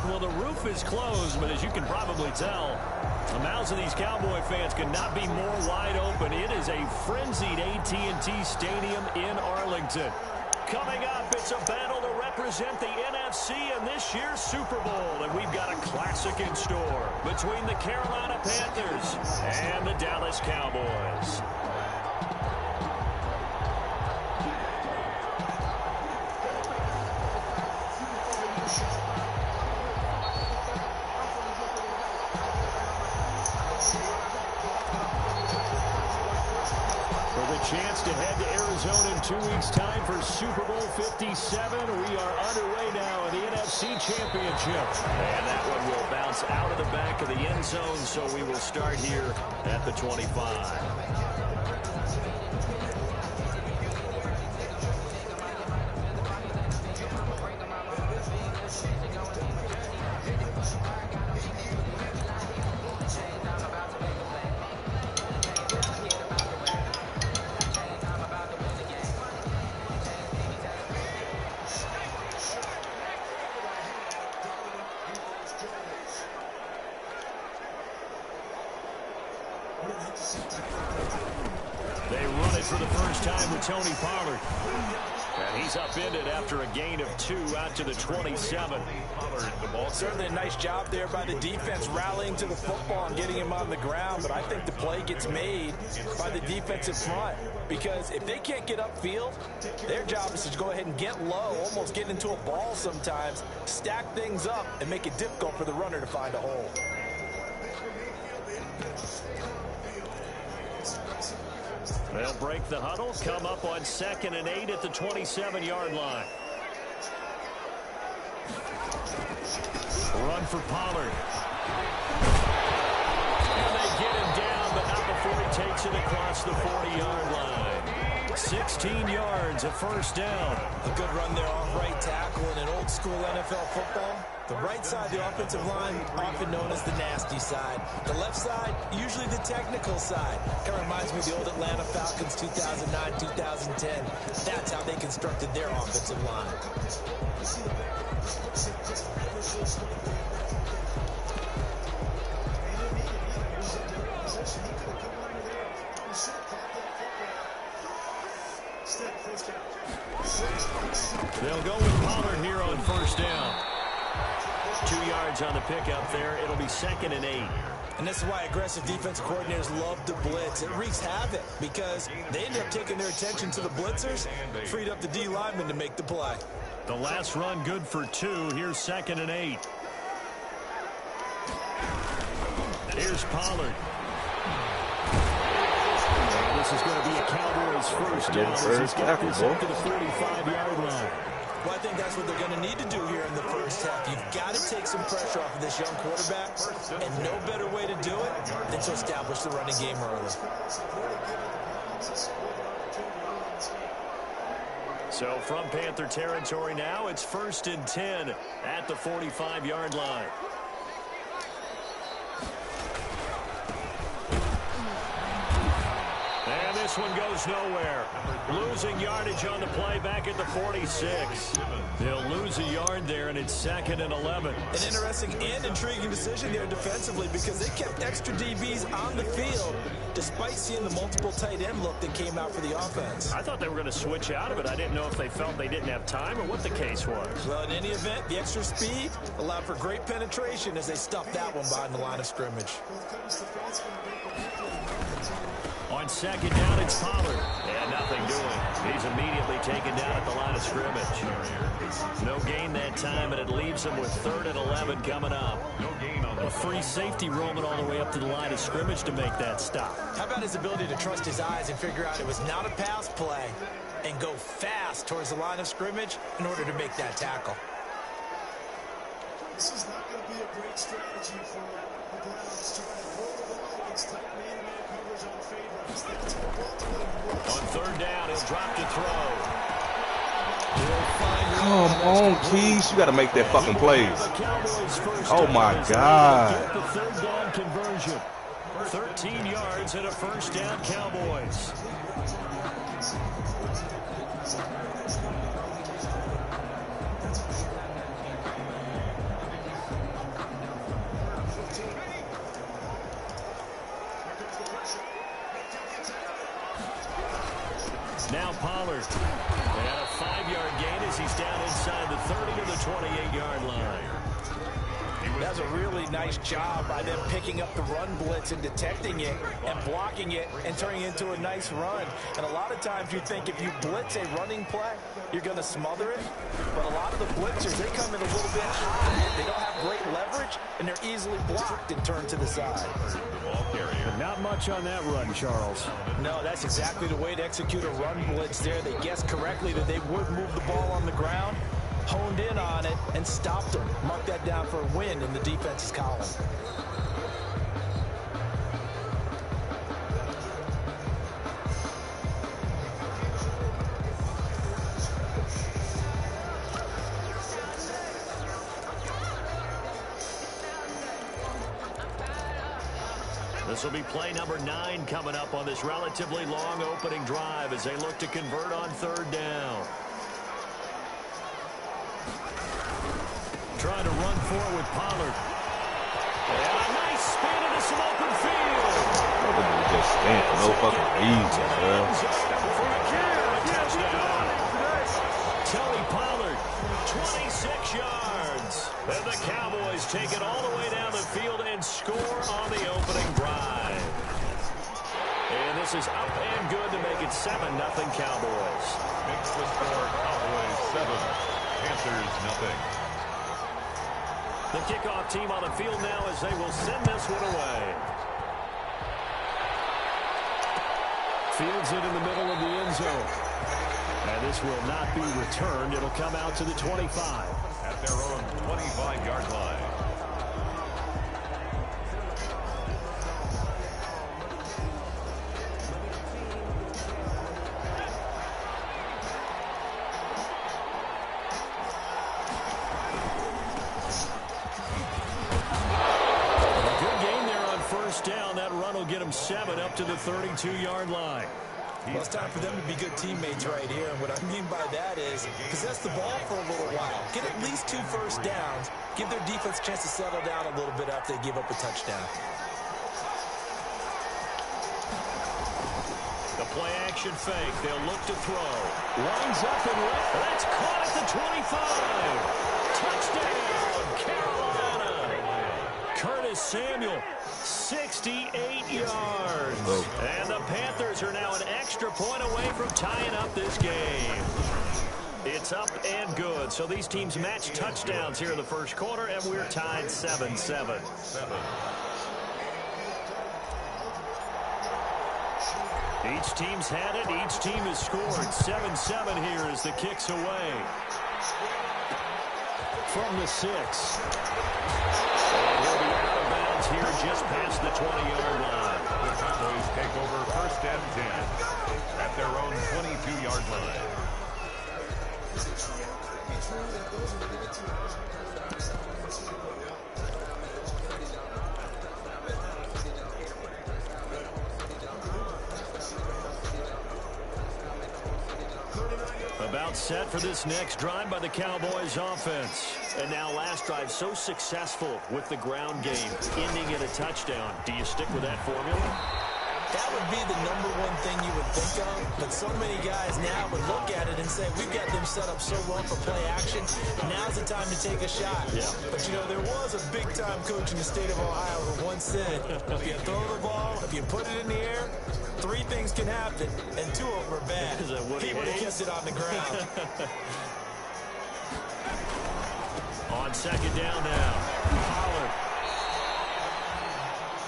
Well, the roof is closed, but as you can probably tell, the mouths of these Cowboy fans could not be more wide open. It is a frenzied AT&T Stadium in Arlington. Coming up, it's a battle to represent the NFC in this year's Super Bowl. And we've got a classic in store between the Carolina Panthers and the Dallas Cowboys. Chance to head to Arizona in 2 weeks' time for Super Bowl 57. We are underway now in the NFC Championship. And that one will bounce out of the back of the end zone, so we will start here at the 25. They run it for the first time with Tony Pollard. And he's upended after a gain of 2 out to the 27. The ball. Certainly a nice job there by the defense rallying to the football and getting him on the ground. But I think the play gets made by the defensive front. Because if they can't get upfield, their job is to go ahead and get low, almost get into a ball sometimes, stack things up, and make it difficult for the runner to find a hole. They'll break the huddle, come up on 2nd and 8 at the 27-yard line. Run for Pollard. And they get him down, but not before he takes it across the 40-yard line. 16 yards, a first down. A good run there off right tackle in an old-school NFL football. The right side, the offensive line, often known as the nasty side. The left side, usually the technical side. Kind of reminds me of the old Atlanta Falcons 2009, 2010. That's how they constructed their offensive line. They'll go with Pollard here on first down. 2 yards on the pickup there. It'll be 2nd and 8. And this is why aggressive defensive coordinators love to blitz. It wreaks havoc because they end up taking their attention to the blitzers, freed up the D lineman to make the play. The last run good for 2. Here's 2nd and 8. Here's Pollard. This is going to be a Cowboys first down as he's got this up to the 45-yard line. Well, I think that's what they're going to need to do here in the first half. You've got to take some pressure off of this young quarterback, and no better way to do it than to establish the running game early. So from Panther territory now, it's 1st and 10 at the 45-yard line. And this one goes nowhere. Losing yardage on the play back at the 46. They'll lose a yard there, and it's 2nd and 11. An interesting and intriguing decision there defensively because they kept extra DBs on the field despite seeing the multiple tight end look that came out for the offense. I thought they were going to switch out of it. I didn't know if they felt they didn't have time or what the case was. Well, in any event, the extra speed allowed for great penetration as they stuffed that one behind the line of scrimmage. On 2nd down, it's Pollard. And nothing doing. He's immediately taken down at the line of scrimmage. No gain that time, and it leaves him with 3rd and 11 coming up. A free safety roaming all the way up to the line of scrimmage to make that stop. How about his ability to trust his eyes and figure out it was not a pass play and go fast towards the line of scrimmage in order to make that tackle? This is not going to be a great strategy for the Browns trying to roll the ball against tight man-to-man coverage on favorites. On 3rd down, he'll drop to throw. Come on, Keys. You got to make that fucking play. Oh, my God. The third down conversion. 13 yards and a first down, Cowboys. Now Pollard. And a 5-yard gain as he's down inside the 30 to the 28-yard line. That's a really nice job by them picking up the run blitz and detecting it and blocking it and turning it into a nice run. And a lot of times you think if you blitz a running play, you're going to smother it. But a lot of the blitzers, they come in a little bit high. They don't have great leverage, and they're easily blocked and turned to the side. But not much on that run, Charles. No, that's exactly the way to execute a run blitz there. They guessed correctly that they would move the ball on the ground, honed in on it, and stopped them. Mark that down for a win in the defense's column. This will be play number 9 coming up on this relatively long opening drive as they look to convert on third down. Trying to run for it with Pollard. And a nice spin into some open field. Nobody just stand for no fucking reason, man. Touchdown. Tony Pollard, 26 yards. And the Cowboys take it all the way down the field and score on the opening drive. And this is up and good to make it 7-0 Cowboys. Makes the score Cowboys 7, Panthers 0. The kickoff team on the field now as they will send this one away. Fields it in the middle of the end zone. And this will not be returned. It'll come out to the 25. At their own 25-yard line. Down, that run will get him 7 up to the 32-yard line. Well, it's time for them to be good teammates right here. And what I mean by that is possess the ball for a little while. Get at least 2 first downs. Give their defense a chance to settle down a little bit after they give up a touchdown. The play action fake. They'll look to throw. Lines up and that's caught at the 25. Touchdown, Carolina. Curtis Samuel. 68 yards. And the Panthers are now an extra point away from tying up this game. It's up and good. So these teams match touchdowns here in the first quarter, and we're tied 7-7. Each team's had it. Each team has scored. 7-7 here as the kick's away. From the 6. Here just past the 20-yard line. The Cowboys take over first and 10 at their own 22-yard line. About set for this next drive by the Cowboys offense. And now last drive so successful with the ground game, ending in a touchdown. Do you stick with that formula? That would be the #1 thing you would think of, but so many guys now would look at it and say, we've got them set up so well for play action, now's the time to take a shot. Yeah. But, you know, there was a big-time coach in the state of Ohio who once said, if you throw the ball, if you put it in the air, 3 things can happen, and 2 of them are bad. He would have kept it on the ground. On second down now, Pollard.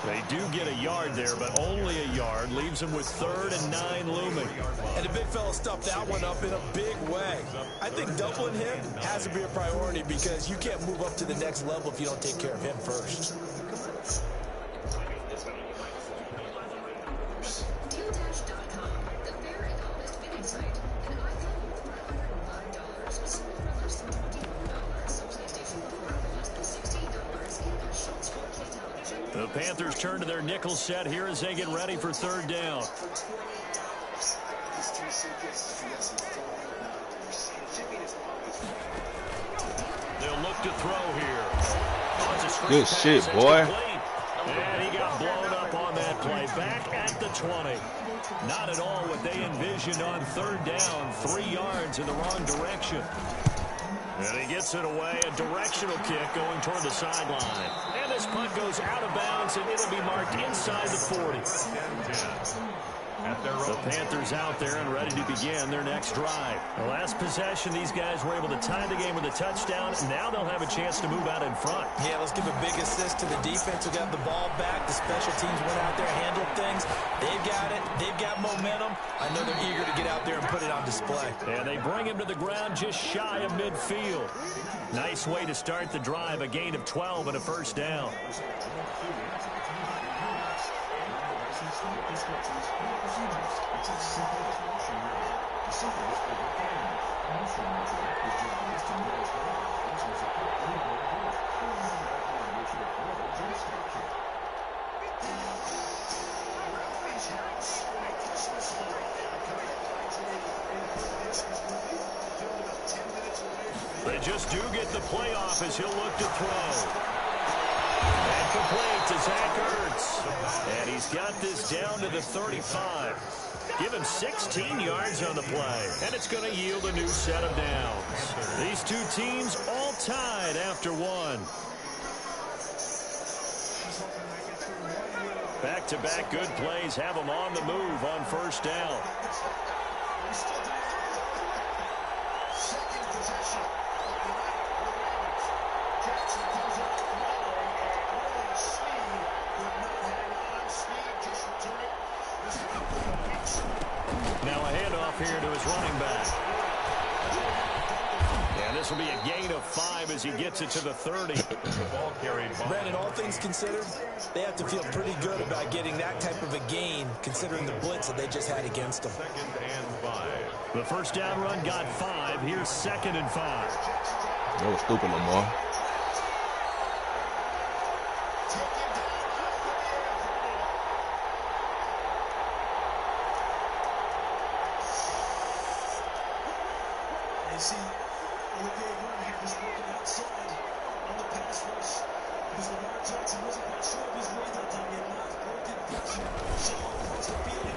They do get a yard there, but only a yard. Leaves them with 3rd and 9 looming. And the big fella stuffed that one up in a big way. I think doubling him has to be a priority because you can't move up to the next level if you don't take care of him first. The Panthers turn to their nickel set here as they get ready for third down. They'll look to throw here. Good shit, boy. And he got blown up on that play. Back at the 20. Not at all what they envisioned on third down. 3 yards in the wrong direction. And he gets it away. A directional kick going toward the sideline. And this punt goes out of bounds, and it'll be marked inside the 40. The Panthers out there and ready to begin their next drive. The last possession, these guys were able to tie the game with a touchdown. Now they'll have a chance to move out in front. Yeah, let's give a big assist to the defense who got the ball back. The special teams went out there, handled things. They've got it. They've got momentum. I know they're eager to get out there and put it on display. And they bring him to the ground just shy of midfield. Nice way to start the drive. A gain of 12 and a first down. They just do get the playoff as he'll look to throw. And complete to Zach Ertz. And he's got this down to the 35. Give him 16 yards on the play. And it's going to yield a new set of downs. These two teams all tied after one. Back-to-back good plays have them on the move on first down. Here to his running back. And this will be a gain of 5 as he gets it to the 30. The ball carried by. Brandon, all things considered, they have to feel pretty good about getting that type of a gain considering the blitz that they just had against them. 2nd and 5. The first down run got 5. Here's 2nd and 5. That was stupid, Lamar.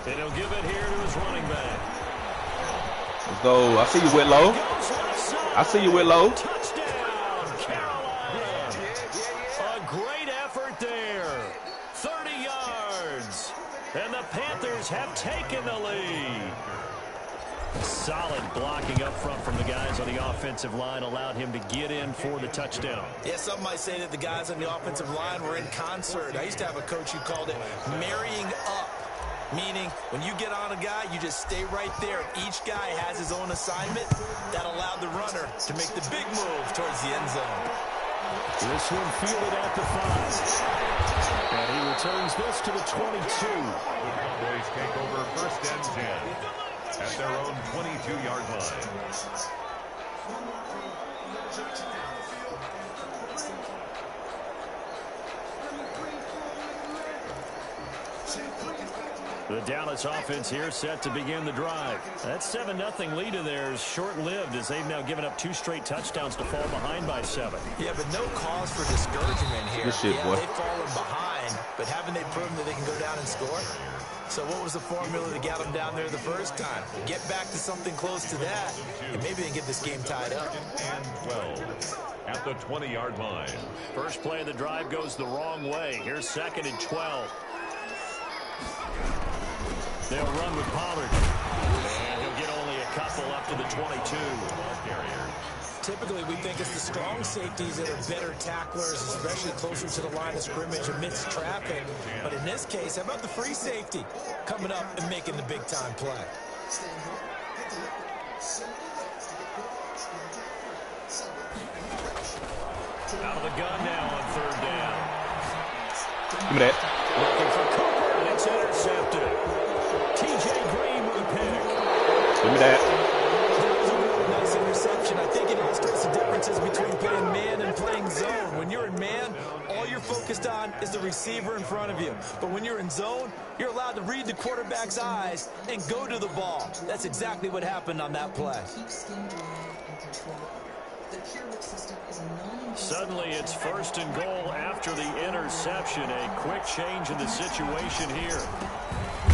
And he'll give it here to his running back. Let's go. I see you, Whitlow. I see you, Whitlow. Touchdown, Carolina. A great effort there. 30 yards. And the Panthers have taken the lead. Solid blocking up front from the guys on the offensive line allowed him to get in for the touchdown. Yeah, some might say that the guys on the offensive line were in concert. I used to have a coach who called it marrying up, meaning when you get on a guy, you just stay right there. Each guy has his own assignment. That allowed the runner to make the big move towards the end zone. This one fielded at the 5. And he returns this to the 22. The Cowboys take over 1st and 10. At their own 22-yard line. The Dallas offense here set to begin the drive. That 7-0 lead of theirs short-lived as they've now given up 2 straight touchdowns to fall behind by 7. Yeah, but no cause for discouragement here. Good shit, boy. They've fallen behind, but haven't they proven that they can go down and score? So what was the formula that got them down there the first time? Get back to something close to that, and maybe they can get this game tied up. 2nd and 12. At the 20-yard line. First play of the drive goes the wrong way. Here's 2nd and 12. They'll run with Pollard. And he'll get only a couple up to the 22. Typically, we think it's the strong safeties that are better tacklers, especially closer to the line of scrimmage amidst traffic. But in this case, how about the free safety coming up and making the big-time play? Out of the gun now on 3rd down. Give me that. Looking for Cooper, and it's intercepted. T.J. Green with a pick. Give me that. Nice interception. I think it illustrates the differences between playing man and playing zone. When you're in man, all you're focused on is the receiver in front of you. But when you're in zone, you're allowed to read the quarterback's eyes and go to the ball. That's exactly what happened on that play. Suddenly it's 1st and goal after the interception. A quick change in the situation here.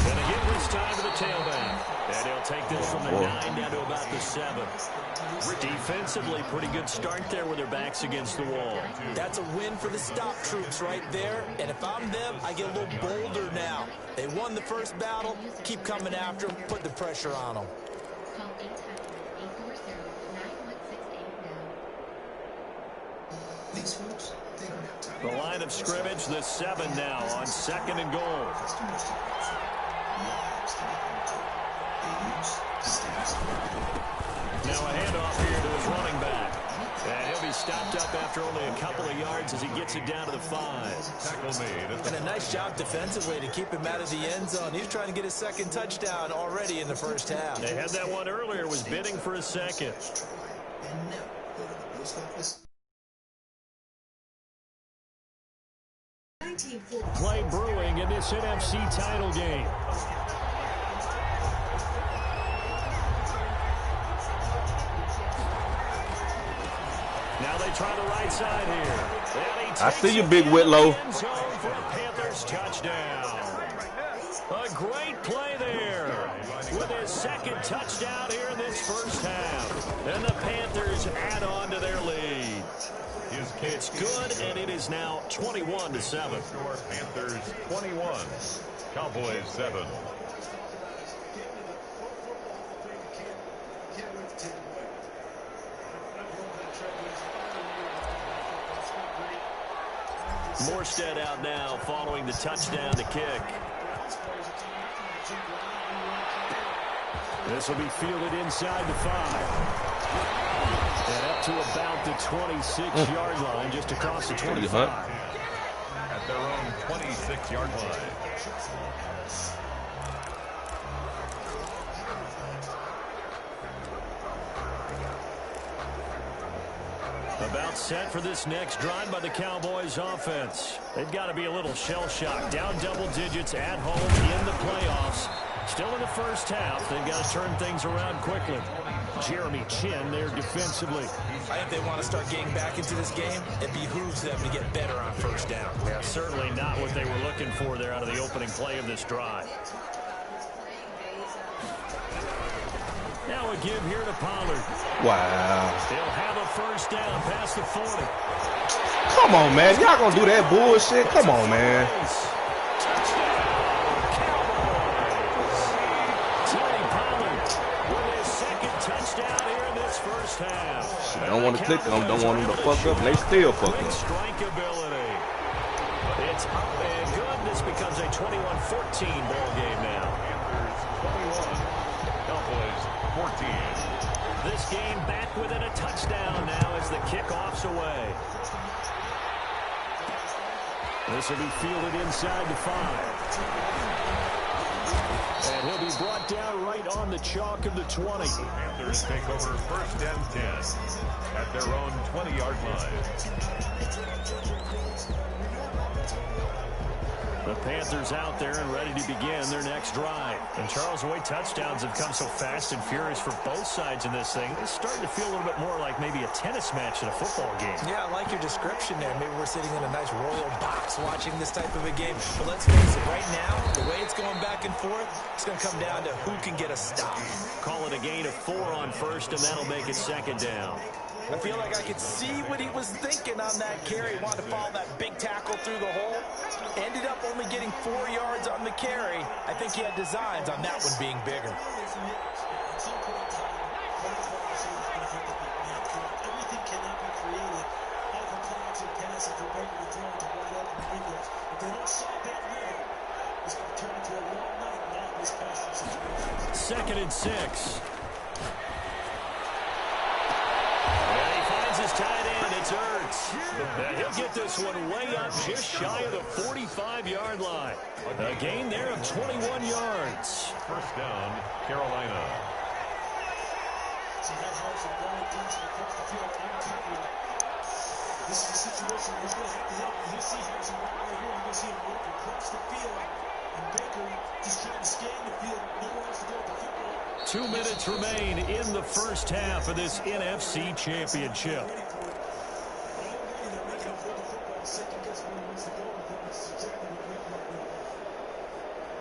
Gonna give this time to the tailback. And he'll take this from the 9 down to about the 7. Defensively, pretty good start there with their backs against the wall. That's a win for the stop troops right there. And if I'm them, I get a little bolder now. They won the first battle. Keep coming after them. Put the pressure on them. The line of scrimmage, the 7 now on 2nd and goal. Now a handoff here to his running back. And he'll be stopped up after only a couple of yards as he gets it down to the 5. And a nice job defensively to keep him out of the end zone. He's trying to get his 2nd touchdown already in the first half. They had that one earlier, was bidding for a 2nd. Play brewing in this NFC title game. Now they try the right side here. I see you, Big Whitlow. For a Panthers touchdown. A great play there with his 2nd touchdown here in this first half. And the Panthers add on to their lead. It's good, and it is now 21-7. Panthers 21, Cowboys 7. Morstead out now following the touchdown to kick. This will be fielded inside the 5. And up to about the 26-yard line, just across the 25. At their own 26-yard line. About set for this next drive by the Cowboys offense. They've got to be a little shell-shocked. Down double digits at home in the playoffs. Still in the first half. They've got to turn things around quickly. Jeremy Chin there defensively. I think they want to start getting back into this game. It behooves them to get better on first down. Yeah, certainly not what they were looking for there out of the opening play of this drive. Now a give here to Pollard. Wow. They'll have a first down past the 40. Come on, man. Y'all gonna do that bullshit? Come on, man. I don't want to click them. Don't want them to fuck up. And they still fuck up. Strike ability. It's up and good. This becomes a 21-14 ball game now. Panthers 21, Cowboys 14. This game back within a touchdown now as the kickoff's away. This will be fielded inside the 5. And he'll be brought down right on the chalk of the 20. Panthers take over 1st and 10 at their own 20-yard line. The Panthers out there and ready to begin their next drive. And Charles, the way touchdowns have come so fast and furious for both sides in this thing, it's starting to feel a little bit more like maybe a tennis match in a football game. Yeah, I like your description there. Maybe we're sitting in a nice royal box watching this type of a game. But let's face it, right now, the way it's going back and forth, it's going to come down to who can get a stop. Call it a gain of 4 on first, and that'll make it 2nd down. I feel like I could see what he was thinking on that carry. He wanted to follow that big tackle through the hole. Ended up only getting 4 yards on the carry. I think he had designs on that one being bigger. Everything cannot be created. All the plans and passes are ready to throw to wide open windows. If they don't stop that now, it's going to turn into a long night now in this passing situation. 2nd and 6. His tight end, it's Ertz. And he'll get this one way up just shy of the 45-yard line. A gain there of 21 yards. First down, Carolina. So that has a long distance across the field. This is a situation where he's going to have to help. He'll see him 2 minutes remain in the first half of this NFC Championship.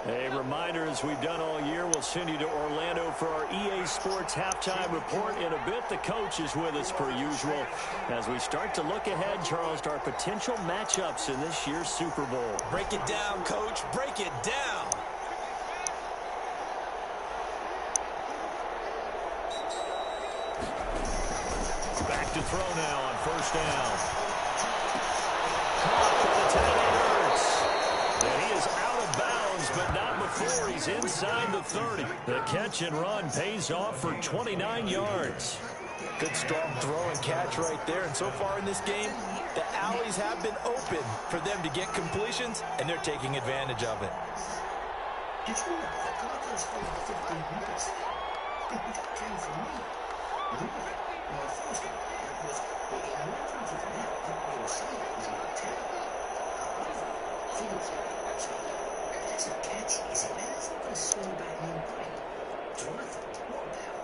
A reminder, as we've done all year, we'll send you to Orlando for our EA Sports halftime report in a bit. The coach is with us per usual as we start to look ahead, Charles, to our potential matchups in this year's Super Bowl. Break it down, Coach. Break it down. Back to throw now on first down. Caught for the 10 and he is out of bounds, but not before he's inside the 30. The catch and run pays off for 29 yards. Good strong throw and catch right there. And so far in this game, the alleys have been open for them to get completions, and they're taking advantage of it. Did you know that Carter's for 15 minutes? That came from me. Really? My first idea was the emergence of that we were saying was not terrible. However, things that's a catch, is it? That's not going to slow back no brain. Jonathan, what about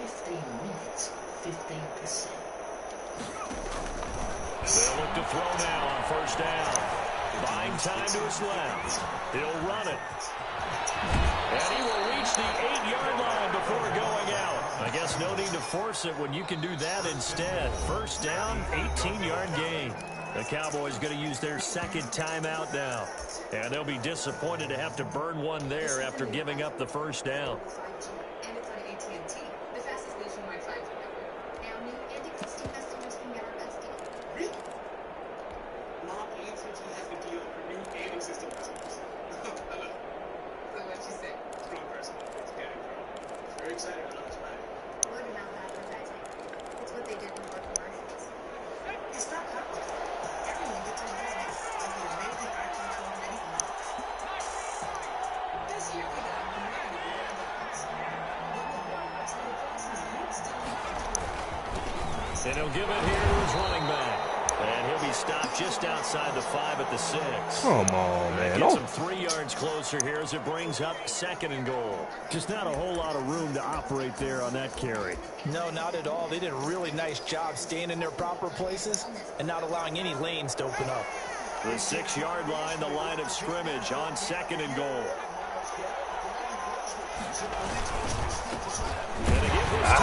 15 minutes, 15%? They'll look to throw now on first down. Buying time to his left. He'll run it. And he will reach the 8-yard line before going out. I guess no need to force it when you can do that instead. First down, 18-yard gain. The Cowboys going to use their second timeout now. And they'll be disappointed to have to burn one there after giving up the first down. And it's on AT&T, the fastest nationwide 5G network. Now new and existing customers can get our best deal. Really? Mom, AT&T has the deal for new and existing customers. Hello. So what you say? Strong person. It's getting through. Very excited about this, right? Word of mouth advertising. It's what they did before commercials. It's not complicated. Everyone gets on business on the amazing iPhone 12 mini. This year we got many ones. And he'll give it here to his running back. And he'll be stopped just outside the 5 at the 6. Come on, man. Gets him 3 yards closer here as it brings up 2nd and goal. Just not a whole lot of room to operate there on that carry. No, not at all. They did a really nice job staying in their proper places and not allowing any lanes to open up. The 6-yard line, the line of scrimmage on 2nd and goal.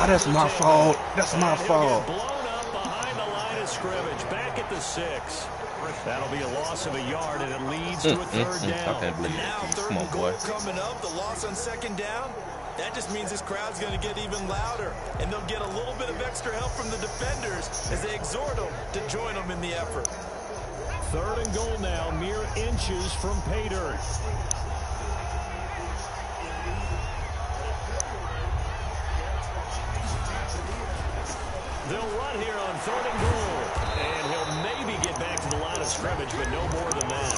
That's my fault. That's my fault. Blown up behind the line of scrimmage. Back at the 6. That'll be a loss of a yard, and it leads to a 3rd down. I can't believe Now it. 3rd Come on, and boy. goal coming up. The loss on 2nd down. That just means this crowd's going to get even louder, and they'll get a little bit of extra help from the defenders as they exhort them to join them in the effort. 3rd and goal now, mere inches from pay dirt. They'll run here on 3rd and goal. And he'll maybe get back to the line of scrimmage, but no more than that.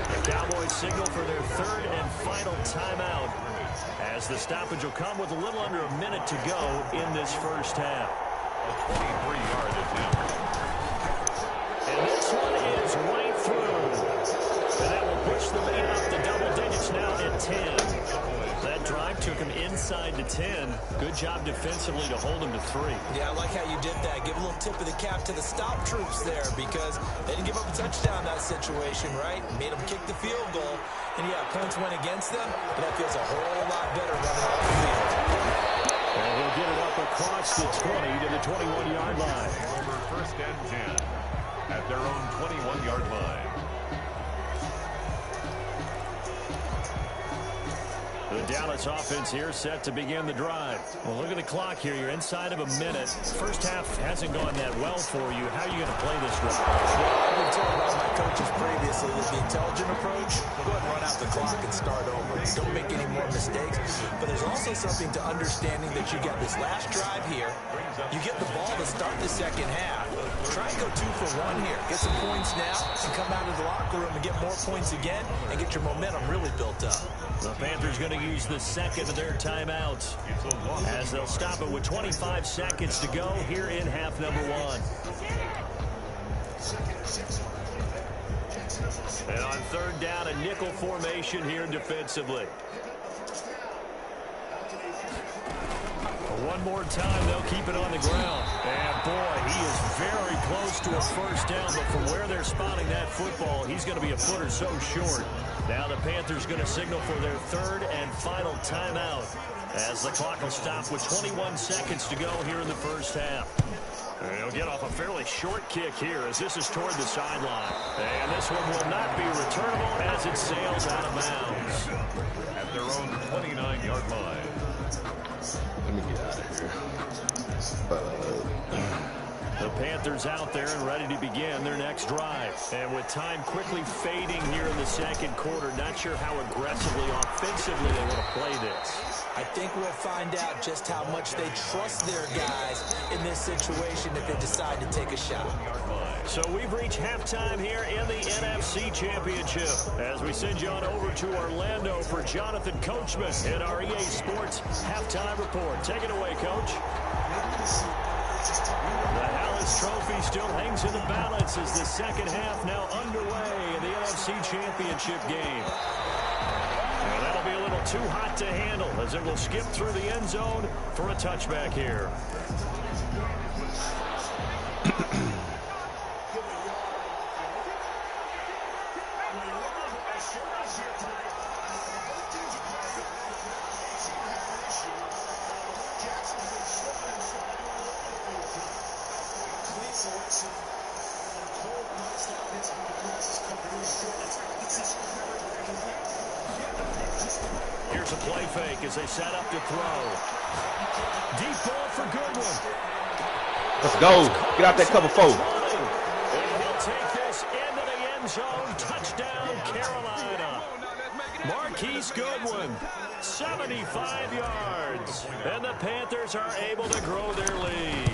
The Cowboys signal for their 3rd and final timeout, as the stoppage will come with a little under a minute to go in this first half. A 23-yard attempt. And this one is right through. And that will push the lead up to double digits now at 10. That drive took him inside to 10. Good job defensively to hold him to 3. Yeah, I like how you did that. Give a little tip of the cap to the stop troops there, because they didn't give up a touchdown in that situation, right? Made them kick the field goal. And yeah, points went against them, but that feels a whole lot better running off the field. And he'll get it up across the 20 to the 21-yard line. Over 1st and 10 at their own 21-yard line. The Dallas offense here set to begin the drive. Well, look at the clock here. You're inside of a minute. First half hasn't gone that well for you. How are you going to play this drive? Well, I've been told by my coaches previously that the intelligent approach, go ahead and run out the clock and start over. Don't make any more mistakes. But there's also something to understanding that you got this last drive here. You get the ball to start the second half. Try and go 2 for 1 here. Get some points now and come out of the locker room and get more points again and get your momentum really built up. The Panthers going to use the 2nd of their timeouts as they'll stop it with 25 seconds to go here in half number 1. And on 3rd down, a nickel formation here defensively. One more time, they'll keep it on the ground. And, boy, he is very close to a first down, but from where they're spotting that football, he's going to be a foot or so short. Now the Panthers going to signal for their third and final timeout as the clock will stop with 21 seconds to go here in the first half. He'll get off a fairly short kick here as this is toward the sideline. And this one will not be returnable as it sails out of bounds. At their own 29-yard line. Let me get out of here. The Panthers out there and ready to begin their next drive. And with time quickly fading here in the second quarter, not sure how aggressively, offensively they want to play this. I think we'll find out just how much they trust their guys in this situation if they decide to take a shot. So we've reached halftime here in the NFC Championship as we send you on over to Orlando for Jonathan Coachman in our EA Sports Halftime Report. Take it away, Coach. The Hallis Trophy still hangs in the balance as the second half now underway in the NFC Championship game. And that'll be a little too hot to handle as it will skip through the end zone for a touchback here. Here's a play fake as they set up to throw. Deep ball for Goodwin. Let's go. Get out that cover 4. And he'll take this into the end zone. Touchdown, Carolina. Marquise Goodwin, 75 yards. And the Panthers are able to grow their lead.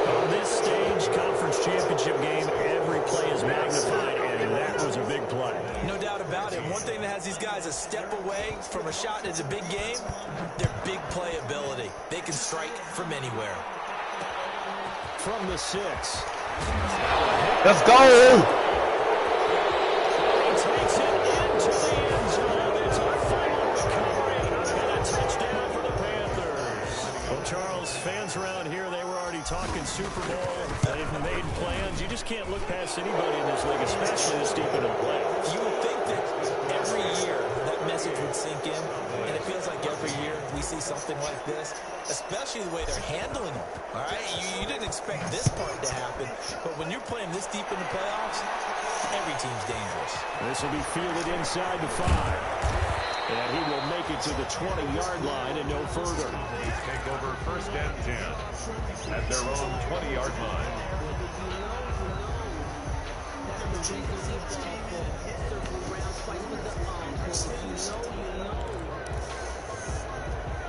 On this stage, conference championship game, every play is magnified, and that was a big play. No doubt about it. One thing that has these guys a step away from a shot in a big game, their big play ability. They can strike from anywhere. From the 6. Let's go. He takes it into the end zone. It's a final recovery and a touchdown for the Panthers. Well, Charles, fans around here, they were already talking Super Bowl. They've made plans. You just can't look past anybody in this league, especially this deep into the playoffs. You would think that every year that message would sink in, and it feels like every year we see something like this, especially the way they're handling it. All right, you didn't expect this part to happen, but when you're playing this deep in the playoffs, every team's dangerous. This will be fielded inside the 5. And he will make it to the 20-yard line and no further. They take over first and 10 at their own 20-yard line.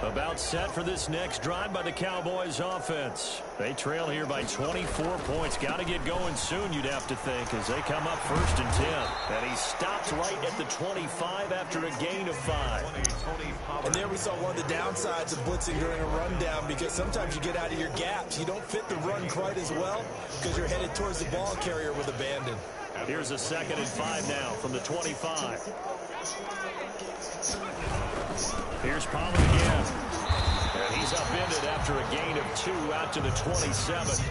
About set for this next drive by the Cowboys offense. They trail here by 24 points. Got to get going soon, you'd have to think, as they come up first and 10. And he stopped right at the 25 after a gain of 5. And there we saw one of the downsides of blitzing during a rundown, because sometimes you get out of your gaps. You don't fit the run quite as well because you're headed towards the ball carrier with abandon. Here's a 2nd and 5 now from the 25. Here's Pollard again. And he's upended after a gain of 2 out to the 27.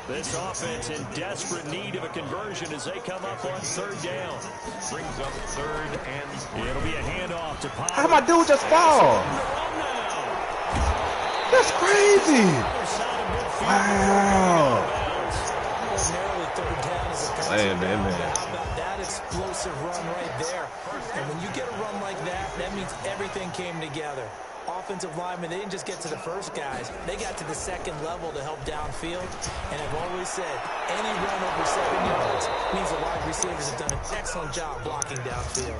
This offense in desperate need of a conversion as they come up on 3rd down. Brings up 3rd and 3. It'll be a handoff to Pollard. How my dude just fall? That's crazy. Wow. Ordinarily, 3rd down is a Man. How about that explosive run right there? And when you get a run like that, that means everything came together. Offensive linemen, they didn't just get to the first guys. They got to the 2nd level to help downfield. And I've always said, any run over 7 yards means the wide receivers have done an excellent job blocking downfield.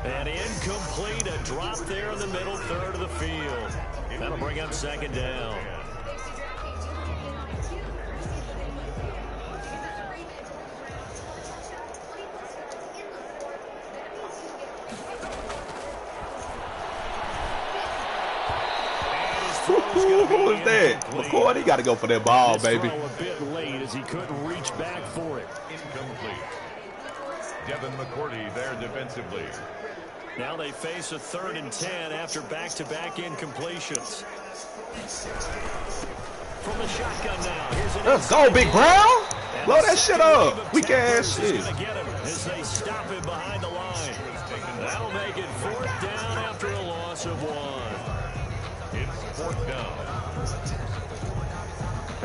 And incomplete, a drop there in the middle 3rd of the field. That'll bring up 2nd down. Who is that? McCoy, he got to go for that ball, baby. Throw a bit late as he couldn't reach back for it. Incomplete. Devin McCourty there defensively. Now they face a 3rd and 10 after back-to-back incompletions. From the shotgun now. Let's go, Big Brown. Blow that shit up. Weak ass shit. As they stop him behind the line. That'll make it 4th down after a loss of 1. It's 4th down.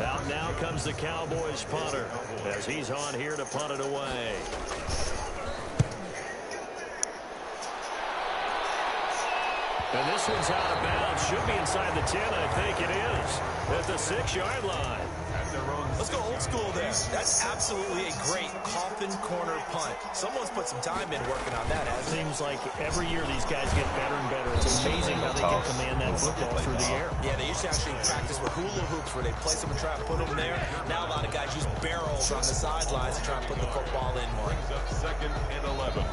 Out now comes the Cowboys punter as he's on here to punt it away. And this one's out of bounds. Should be inside the 10, I think it is. At the 6-yard line. Let's go old school there. That's absolutely a great coffin corner punt. Someone's put some time in working on that, hasn't it? Seems like every year these guys get better and better. It's amazing how they can command that football through the air. Yeah, they used to actually practice with hula hoops where they place them and try to put them there. Now a lot of guys use barrels on the sidelines to try and put the football in more. 2nd and 11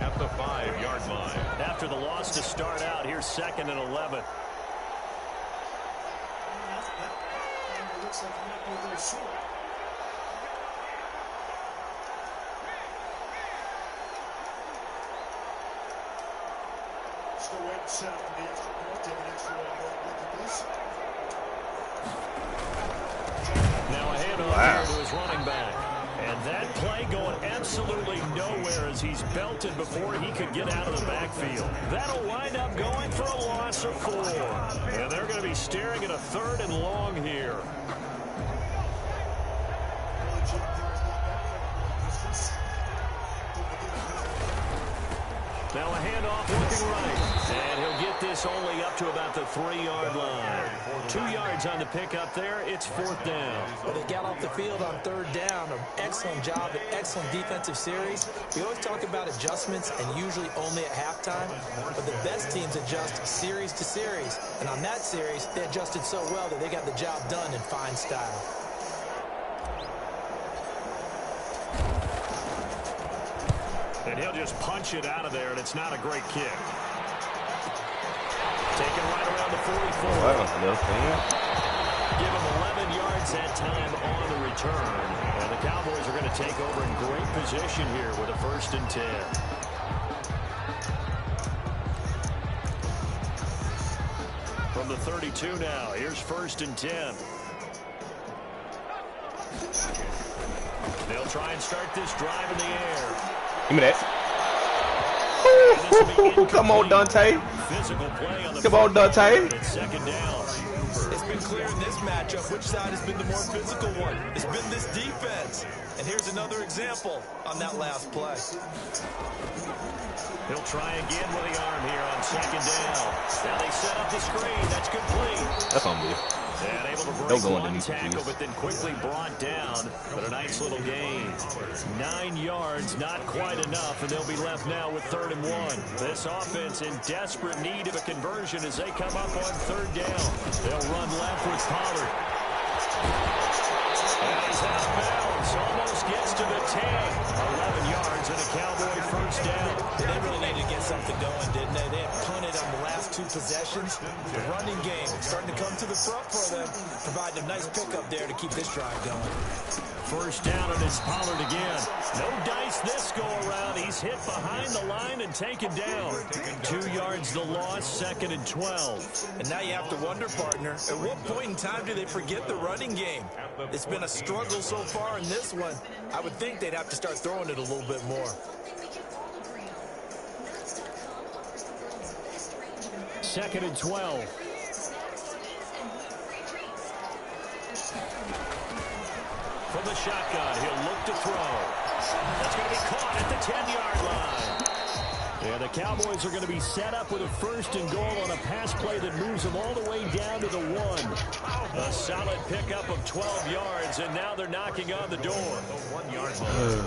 at the 5-yard line. After the loss to start out, here's 2nd and 11. Looks like he might be a little short. Still waiting set up for the extra point. Take an extra look at this. Now a handoff here to his running back. And that play going absolutely nowhere as he's belted before he could get out of the backfield. That'll wind up going for a loss of 4. And they're going to be staring at a 3rd and long here. Now a handoff looking right. And he'll get this only up to about the 3-yard line. 2 yards on the pickup there. It's 4th down. Well, they got off the field on 3rd down. An excellent job, an excellent defensive series. We always talk about adjustments and usually only at halftime. But the best teams adjust series to series. And on that series, they adjusted so well that they got the job done in fine style. And he'll just punch it out of there, and it's not a great kick. Taken right around the 44. Give him 11 yards that time on the return. And the Cowboys are going to take over in great position here with a 1st and 10. From the 32 now, here's 1st and 10. They'll try and start this drive in the air. Give me that. Come on, Dante. Come on, Dante. It's 2nd down. It's been clear in this matchup which side has been the more physical one. It's been this defense. And here's another example on that last play. He'll try again with the arm here on 2nd down. Now they set up the screen. That's complete. That's on me. And able to break one tackle, but then quickly brought down. But a nice little gain. 9 yards, not quite enough, and they'll be left now with 3rd and 1. This offense in desperate need of a conversion as they come up on 3rd down. They'll run left with Pollard. And he's out of bounds. Almost gets to the 10. 11 yards and a Cowboy 1st down. They really needed to get something going, didn't they? They had punted on the last 2 possessions. The running game starting to come to the front for them, providing a nice pickup there to keep this drive going. 1st down, and it's Pollard again. No dice this go-around. He's hit behind the line and taken down. 2 yards the loss, 2nd and 12. And now you have to wonder, partner, at what point in time do they forget the running game? It's been a struggle so far in this one. I would think they'd have to start throwing it a little bit more. 2nd and 12. From the shotgun, he'll look to throw. That's going to be caught at the 10-yard line. And the Cowboys are going to be set up with a 1st and goal on a pass play that moves them all the way down to the 1. A solid pickup of 12 yards, and now they're knocking on the door. 1-yard line.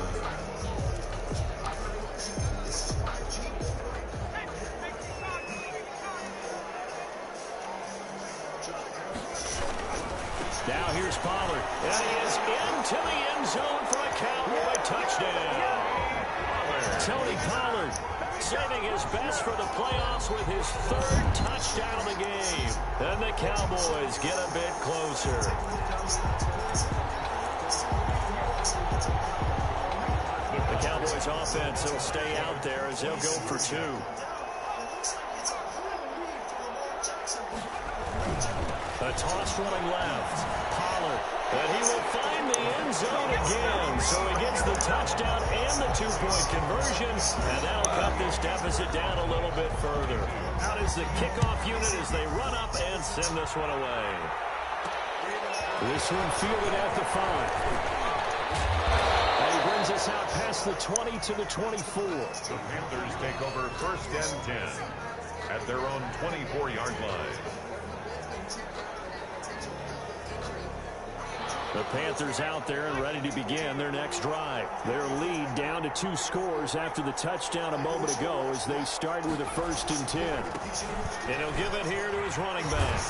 Now here's Pollard, and he is into the end zone for a Cowboy touchdown. Tony Pollard saving his best for the playoffs with his 3rd touchdown of the game. And the Cowboys get a bit closer. The Cowboys offense will stay out there as they'll go for 2. A toss running left. Pollard. And he will find the end zone again. So he gets the touchdown and the two-point conversion. And that'll cut this deficit down a little bit further. Out is the kickoff unit as they run up and send this one away. This one fielded at the 5. And he brings us out past the 20 to the 24. The Panthers take over 1st and 10 at their own 24-yard line. The Panthers out there and ready to begin their next drive. Their lead down to 2 scores after the touchdown a moment ago as they start with a 1st and 10. And he'll give it here to his running back.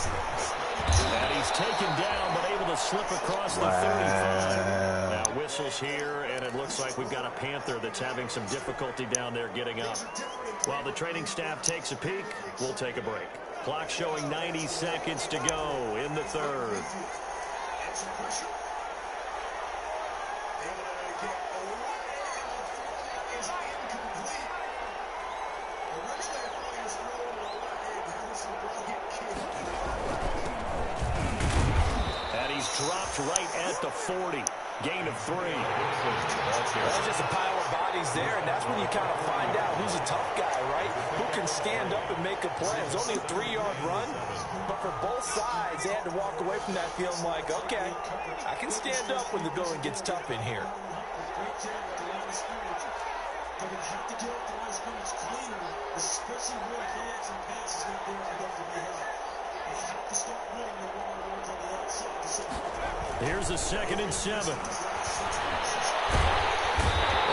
And he's taken down but able to slip across the 35. Now whistles here, and it looks like we've got a Panther that's having some difficulty down there getting up. While the training staff takes a peek, we'll take a break. Clock showing 90 seconds to go in the 3rd. Dropped right at the 40. Gain of 3. That's just a pile of bodies there, and that's when you kind of find out who's a tough guy, right? Who can stand up and make a play. It was only a 3-yard run, but for both sides, they had to walk away from that feeling like, okay, I can stand up when the going gets tough in here. They're going to have to get off the line of scrimmage cleaner, especially where hands and passes get there for them to be held. They have to start winning the one-on-ones on the outside to set up. Here's a 2nd and 7. And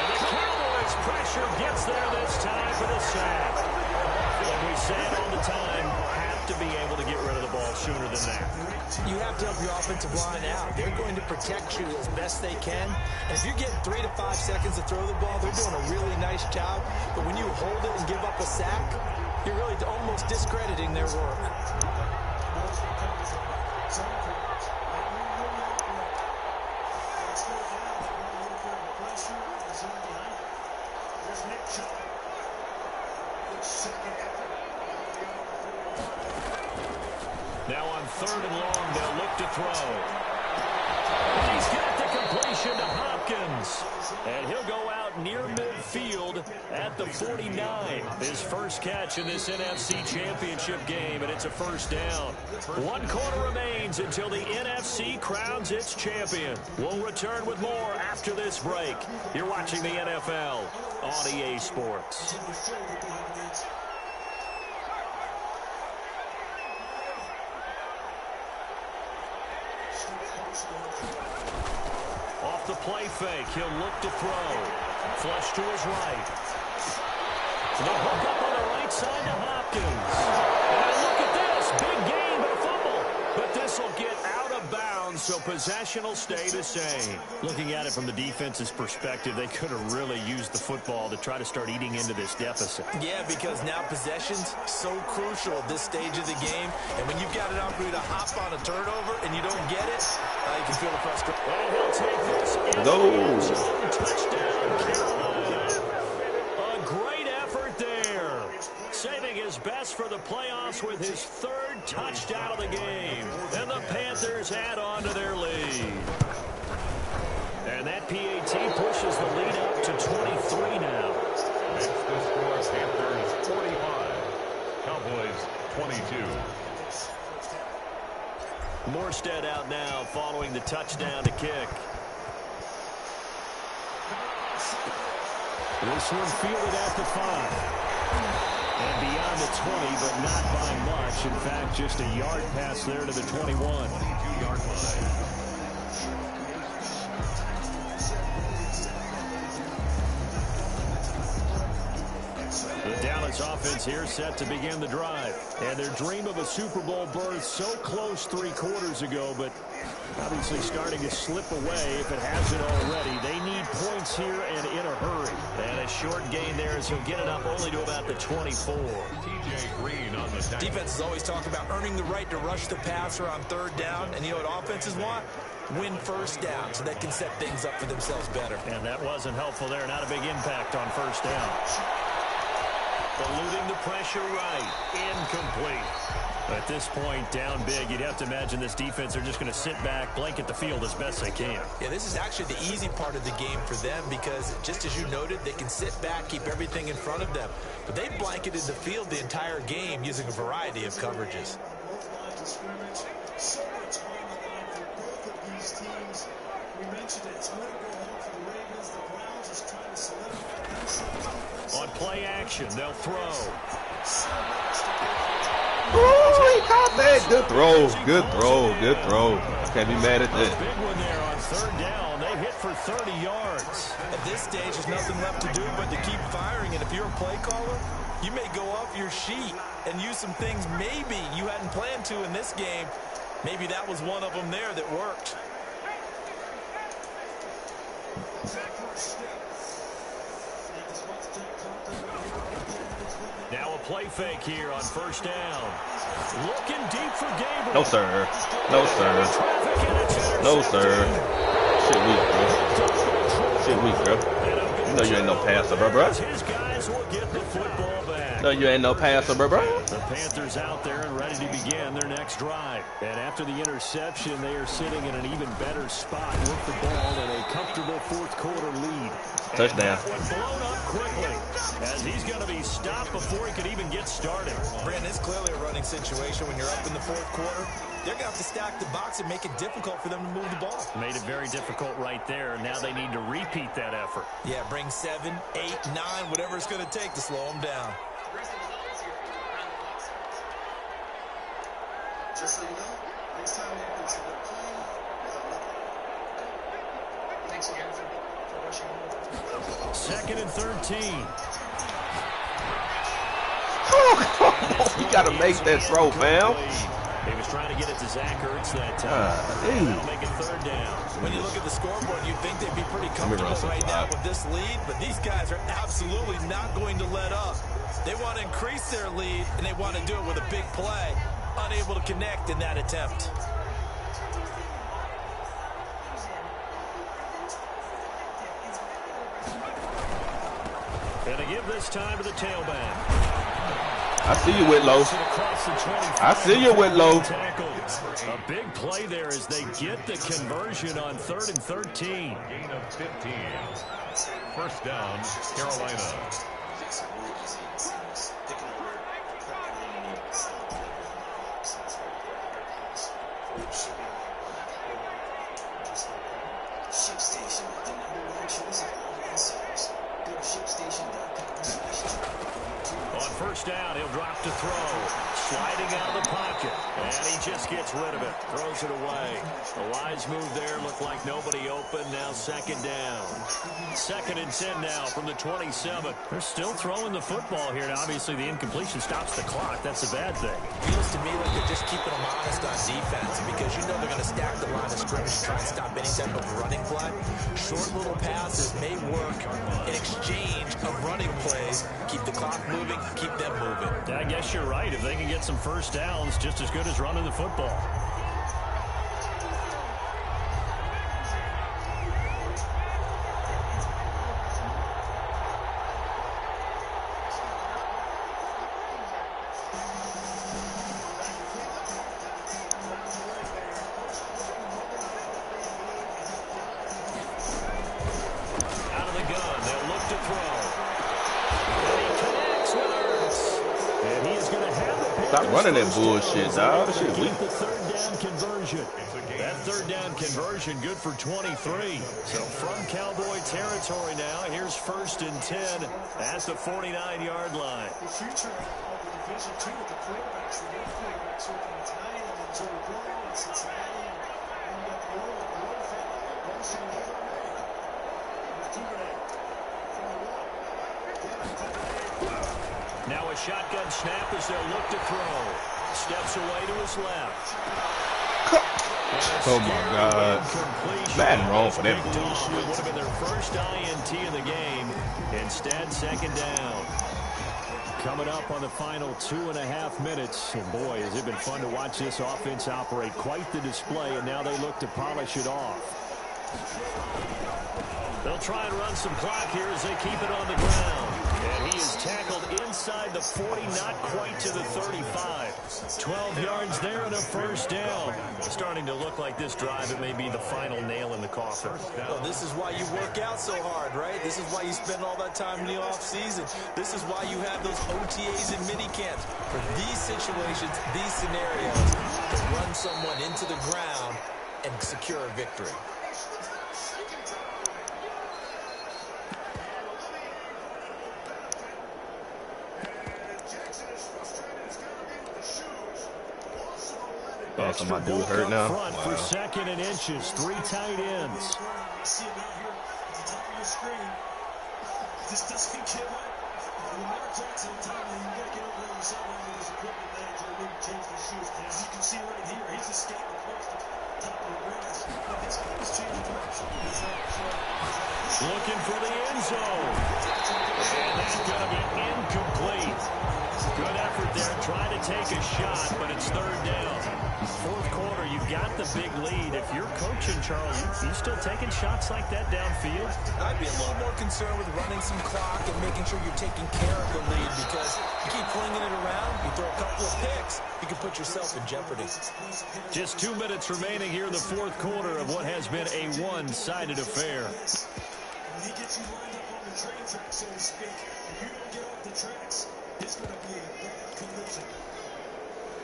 the Cowboys' pressure gets there this time for the sack. And we say it all the time, have to be able to get rid of the ball sooner than that. You have to help your offensive line out. They're going to protect you as best they can. And if you're getting 3 to 5 seconds to throw the ball, they're doing a really nice job. But when you hold it and give up a sack, you're really almost discrediting their work. Now on 3rd and long, they'll look to throw. And he's got the completion to Hopkins. And he'll go out near midfield at the 49. His first catch in this NFC Championship game, and it's a 1st down. 1 quarter remains until the NFC crowns its champion. We'll return with more after this break. You're watching the NFL on EA Sports. Off the play fake, he'll look to throw. Flush to his right. The hook up on the right side to Hopkins. And look at this, big gain, but a fumble. But this will get out of bounds, so possession will stay the same. Looking at it from the defense's perspective, they could have really used the football to try to start eating into this deficit. Yeah, because now possession's so crucial at this stage of the game. And when you've got an opportunity to hop on a turnover and you don't get it, you can feel the frustration. And he'll take this in Go. the end zone. Touchdown, Carolina. A great effort there. Saving his best for the playoffs with his 3rd touchdown of the game. And the Panthers add on to their lead. And that PAT pushes the lead up to 23 now. Makes the score Panthers 45, Cowboys 22. Morstead out now following the touchdown to kick. This one fielded at the 5. And beyond the 20, but not by much. In fact, just a yard pass there to the 21. 22-yard line. The Dallas offense here set to begin the drive. And their dream of a Super Bowl berth so close 3 quarters ago, but obviously starting to slip away if it hasn't already. They need points here and in a hurry. And a short gain there as he'll get it up only to about the 24. TJ Green on the tackle. Defenses always talk about earning the right to rush the passer on 3rd down. And you know what offenses want? Win 1st down so they can set things up for themselves better. And that wasn't helpful there. Not a big impact on 1st down. Eluding the pressure right. Incomplete. At this point, down big, you'd have to imagine this defense are just going to sit back, blanket the field as best they can. Yeah, this is actually the easy part of the game for them because, just as you noted, they can sit back, keep everything in front of them. But they blanketed the field the entire game using a variety of coverages. Both lines of scrimmage, so much on the line for both of these teams. We mentioned it. It's going to go home for the Ravens. The Browns just trying to solidify themselves. On play action, they'll throw. Oh, he caught that. Good throw. Good throw. Good throw. I can't be mad at that. Big one there on third down. They hit for 30 yards. At this stage, there's nothing left to do but to keep firing. And if you're a play caller, you may go off your sheet and use some things maybe you hadn't planned to in this game. Maybe that was one of them there that worked. Now a play fake here on first down. Looking deep for Gabriel. No, sir. No, sir. No, sir. Shit weak, bro. Shit weak, bro. You know you ain't no passer, bro. His guys will get the football back. No, you ain't no passer, bro. The Panthers out there and ready to begin their next drive. And after the interception, they are sitting in an even better spot with the ball in a comfortable fourth quarter lead. Touchdown. And that one blown up quickly as he's going to be stopped before he could even get started. Brandon, it's clearly a running situation when you're up in the fourth quarter. They're going to have to stack the box and make it difficult for them to move the ball. Made it very difficult right there. Now they need to repeat that effort. Yeah, bring 7, 8, 9, whatever it's going to take to slow them down. Just so you know, next time you consider playing without nothing. Thanks again for rushing over. Second and 13. You got to make that throw, fam. He was trying to get it to Zach Ertz that time. That'll make it third down. When you look at the scoreboard, you'd think they'd be pretty comfortable right now with this lead, but these guys are absolutely not going to let up. They want to increase their lead, and they want to do it with a big play. Unable to connect in that attempt. And to give this time to the tailback. I see you, Whitlow. I see you, Whitlow. A big play there as they get the conversion on 3rd and 13. Gain of 15. First down, Carolina. ShipStation, the #1 choice of online sellers. Go to ShipStation.com/shop. On first down, he'll drop to throw. Sliding out of the pocket. And he just gets rid of it. Throws it away. A wise move there. Looked like nobody open. Now second down. 2nd and 10 now from the 27. They're still throwing the football here. Now, obviously, the incompletion stops the clock. That's a bad thing. Feels to me like they're just keeping them honest on defense because you know they're going to stack the line of scrimmage to try and stop any type of running play. Short little passes may work in exchange of running plays. Keep the clock moving, keep them moving. I guess you're right. If they can get some first downs, just as good as running the football. Out of the gun, they'll look to throw. And he connects with Ertz. And he is going to have the Stop running that bullshit, dog. That shit weak. the third down conversion. That third down conversion good for 23. So from Cowboy territory now, here's 1st and 10 at the 49-yard line. The future of the Division II with the quarterbacks, the young quarterbacks who can tie in and Joe Burrow and Cincinnati and the Royal family. Rushing over with Duvernay from the 1. Now a shotgun snap as they'll look to throw. Steps away to his left. Oh, my God. Madden wrong for that bullshit. Would have been their first INT in the game. Instead, second down. Coming up on the final 2.5 minutes. And boy, has it been fun to watch this offense operate. Quite the display, and now they look to polish it off. They'll try and run some clock here as they keep it on the ground. And And he is tackled inside the 40, not quite to the 35. 12 yards there and a first down. Starting to look like this drive, it may be the final nail in the coffin. Well, this is why you work out so hard, right? This is why you spend all that time in the offseason. This is why you have those OTAs and mini camps. For these situations, these scenarios, to run someone into the ground and secure a victory. Oh, so my dude hurt now? Front for second and inches, 3 tight ends. See him out here at the top of your screen. This doesn't give up. Lamar Jackson, Tommy, you got to get over there and sit down with his equipment manager and maybe change the shoes. As you can see right here, he's escaping across the top of the grass. But he's changing direction. Looking for the end zone. And that's going to be incomplete. Good effort there, trying to take a shot, but it's third down. Fourth quarter, you've got the big lead. If you're coaching, Charles, you still taking shots like that downfield? I'd be a little more concerned with running some clock and making sure you're taking care of the lead, because you keep flinging it around, you throw a couple of picks, you can put yourself in jeopardy. Just 2 minutes remaining here in the fourth quarter of what has been a one-sided affair. When he gets you lined up on the train track, so to speak, and you don't get off the tracks, it's going to be a bad collision.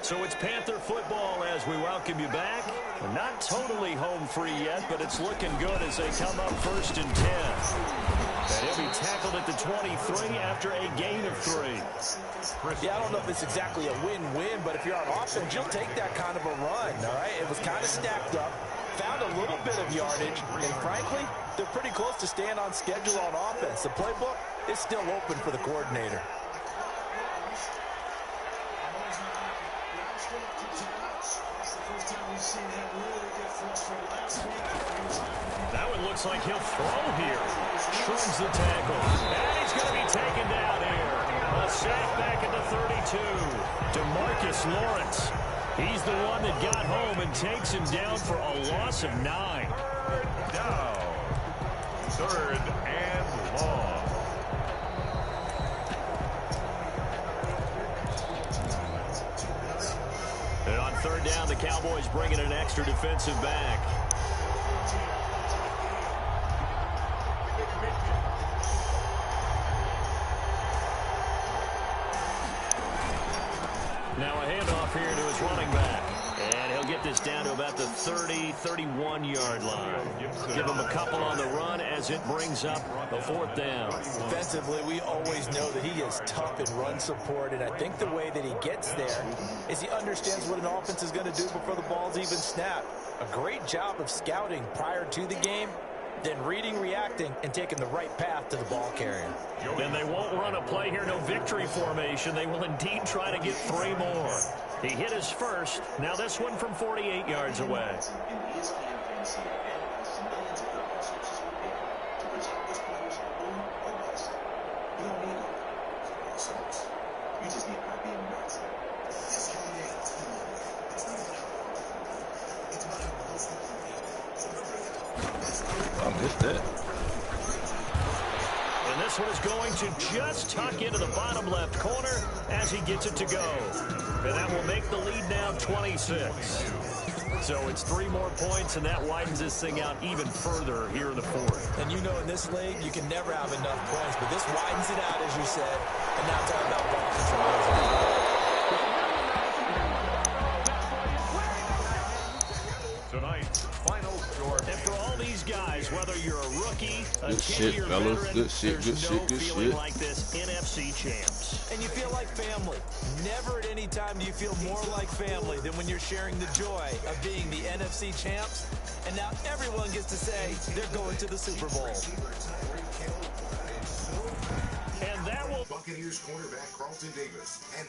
So it's Panther football as we welcome you back. We're not totally home free yet, but it's looking good as they come up first and 10. And he'll be tackled at the 23 after a gain of 3. Yeah, I don't know if it's exactly a win-win, but if you're on offense, you'll take that kind of a run, all right? It was kind of stacked up, found a little bit of yardage, and frankly, they're pretty close to staying on schedule on offense. The playbook is still open for the coordinator. That one looks like he'll throw here. Shrugs the tackle. And he's going to be taken down here. A sack back at the 32. DeMarcus Lawrence. He's the one that got home and takes him down for a loss of 9. Down. Third and long. And on third down, the Cowboys bringing an extra defensive back. Now a handoff here to his running back. And he'll get this down to about the 30, 31-yard line. Give him a couple on the run as it brings up a fourth down. Defensively, we always know that he is tough in run support, and I think the way that he gets there is he understands what an offense is going to do before the ball's even snapped. A great job of scouting prior to the game, then reading, reacting, and taking the right path to the ball carrier. And they won't run a play here, no victory formation. They will indeed try to get 3 more. He hit his first. Now this one from 48 yards away. I missed that. And this one is going to just tuck into the bottom left corner as he gets it to go. And that will make the lead now 26. So it's 3 more points, and that widens this thing out even further here in the fourth. And you know in this league, you can never have enough points, but this widens it out, as you said. And now it's all about ball control. Tonight's final score. And for all these guys, whether you're a rookie, a Good shit, 10-year fellas. veteran, Good shit, there's good no shit, good feeling shit. like this NFC champs. And you feel like family. Never at any time do you feel more like family than when you're sharing the joy of being the NFC champs. And now everyone gets to say they're going to the Super Bowl. And that will... Buccaneers cornerback Carlton Davis and